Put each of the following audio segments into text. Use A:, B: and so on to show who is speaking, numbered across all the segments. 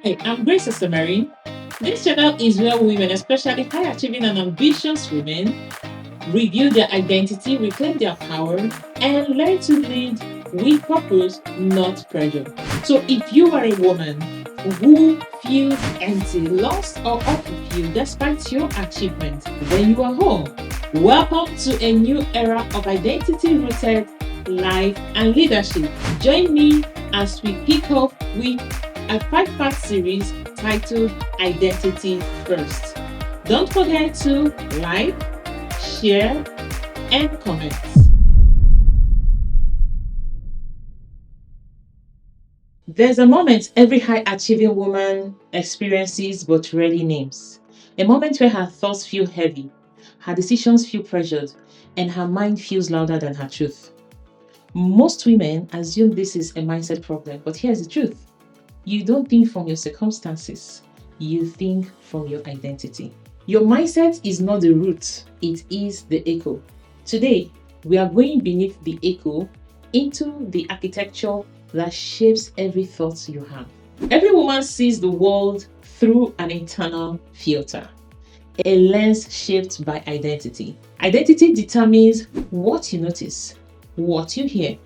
A: Hi, I'm Grace Osemerin. This channel is where women, especially high achieving and ambitious women, review their identity, reclaim their power, and learn to lead with purpose, not pressure. So, if you are a woman who feels empty, lost, or unfulfilled despite your achievements, then you are home. Welcome to a new era of identity rooted life and leadership. Join me as we pick up with a 5-part series titled Identity First. Don't forget to like, share, and comment. There's a moment every high achieving woman experiences but rarely names. A moment where her thoughts feel heavy, her decisions feel pressured, and her mind feels louder than her truth. Most women assume this is a mindset problem, but here's the truth. You don't think from your circumstances, you think from your identity. Your mindset is not the root, it is the echo. Today, we are going beneath the echo into the architecture that shapes every thought you have. Every woman sees the world through an internal filter, a lens shaped by identity. Identity determines what you notice, what you hear,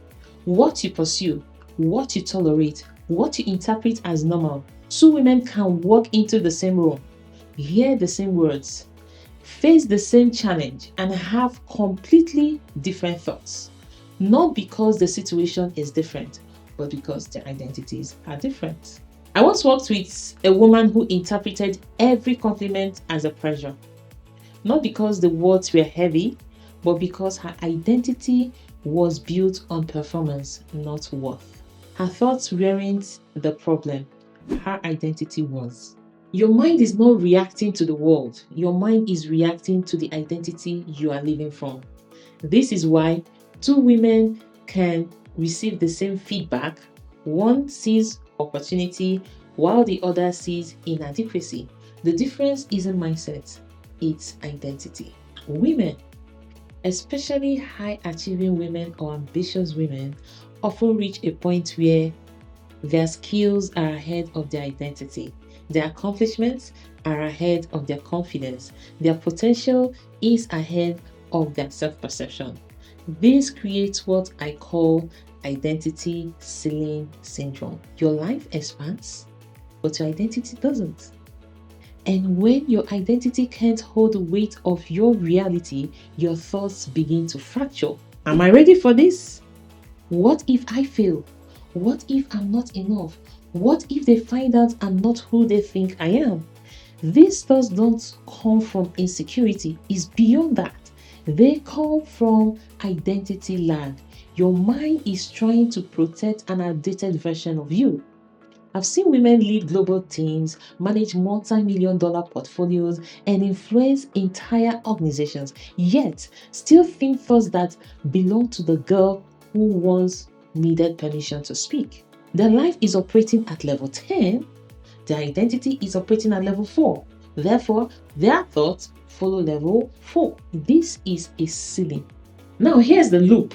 A: what you pursue, what you tolerate, what you interpret as normal. Two women can walk into the same room, hear the same words, face the same challenge, and have completely different thoughts. Not because the situation is different, but because their identities are different. I once worked with a woman who interpreted every compliment as a pressure. Not because the words were heavy, but because her identity was built on performance, not worth. Her thoughts weren't the problem, her identity was. Your mind is not reacting to the world, your mind is reacting to the identity you are living from. This is why two women can receive the same feedback. One sees opportunity while the other sees inadequacy. The difference isn't mindset, it's identity. Women, especially high achieving women or ambitious women, often reach a point where their skills are ahead of their identity. Their accomplishments are ahead of their confidence. Their potential is ahead of their self-perception. This creates what I call identity ceiling syndrome. Your life expands, but your identity doesn't. And when your identity can't hold the weight of your reality, your thoughts begin to fracture. Am I ready for this? What if I fail? What if I'm not enough? What if they find out I'm not who they think I am? These thoughts don't come from insecurity, it's beyond that. They come from identity lag. Your mind is trying to protect an outdated version of you. I've seen women lead global teams, manage multi-million-dollar portfolios, and influence entire organizations, yet still think thoughts that belong to the girl who once needed permission to speak. Their life is operating at level 10, their identity is operating at level 4. Therefore, their thoughts follow level 4. This is a ceiling. Now, here's the loop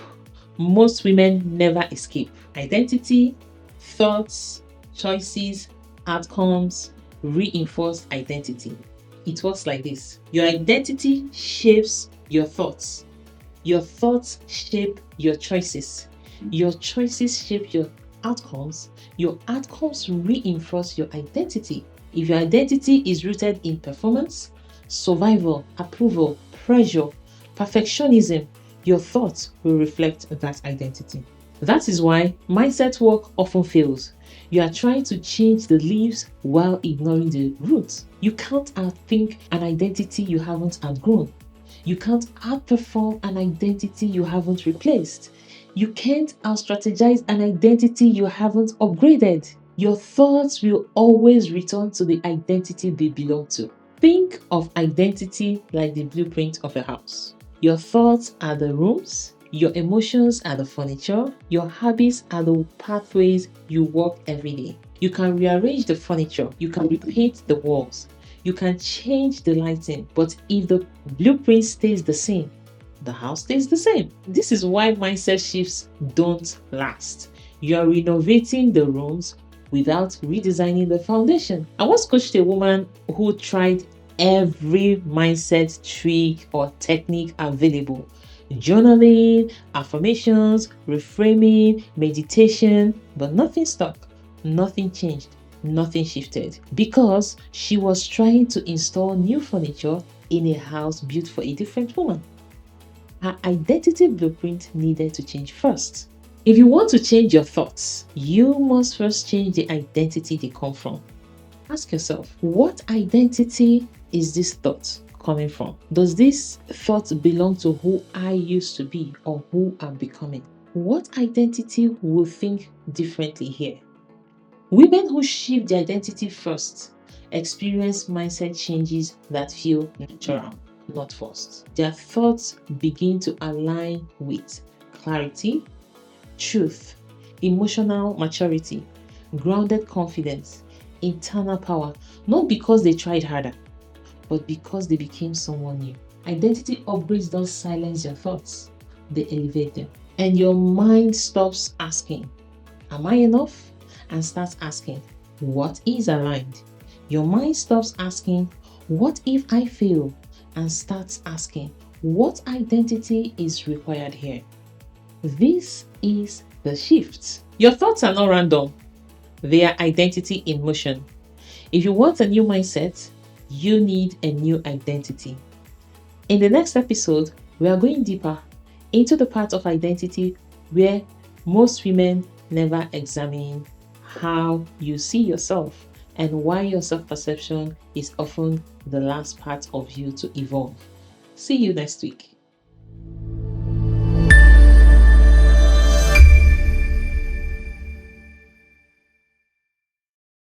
A: most women never escape. Identity, thoughts, choices, outcomes, reinforced identity. It works like this. Your identity shapes your thoughts. Your thoughts shape your choices. Your choices shape your outcomes. Your outcomes reinforce your identity. If your identity is rooted in performance, survival, approval, pressure, perfectionism, your thoughts will reflect that identity. That is why mindset work often fails. You are trying to change the leaves while ignoring the roots. You can't outthink an identity you haven't outgrown. You can't outperform an identity you haven't replaced. You can't out-strategize an identity you haven't upgraded. Your thoughts will always return to the identity they belong to. Think of identity like the blueprint of a house. Your thoughts are the rooms, your emotions are the furniture, your habits are the pathways you walk every day. You can rearrange the furniture, you can repaint the walls, you can change the lighting, but if the blueprint stays the same, the house stays the same. This is why mindset shifts don't last. You are renovating the rooms, without redesigning the foundation. I once coached a woman who tried every mindset trick or technique available: journaling, affirmations, reframing, meditation, but nothing stuck, nothing changed, nothing shifted, because she was trying to install new furniture in a house built for a different woman. Her identity blueprint needed to change first. If you want to change your thoughts, you must first change the identity they come from. Ask yourself, what identity is this thought coming from? Does this thought belong to who I used to be or who I'm becoming? What identity will think differently here? Women who shift their identity first experience mindset changes that feel natural, not forced. Their thoughts begin to align with clarity, truth, emotional maturity, grounded confidence, internal power, not because they tried harder, but because they became someone new. Identity upgrades don't silence your thoughts, they elevate them. And your mind stops asking, am I enough? And starts asking, what is aligned? Your mind stops asking, what if I fail? And starts asking, what identity is required here? This is the shift. Your thoughts are not random, they are identity in motion. If you want a new mindset, you need a new identity. In the next episode, we are going deeper into the part of identity where most women never examine: how you see yourself and why your self-perception is often the last part of you to evolve. See you next week.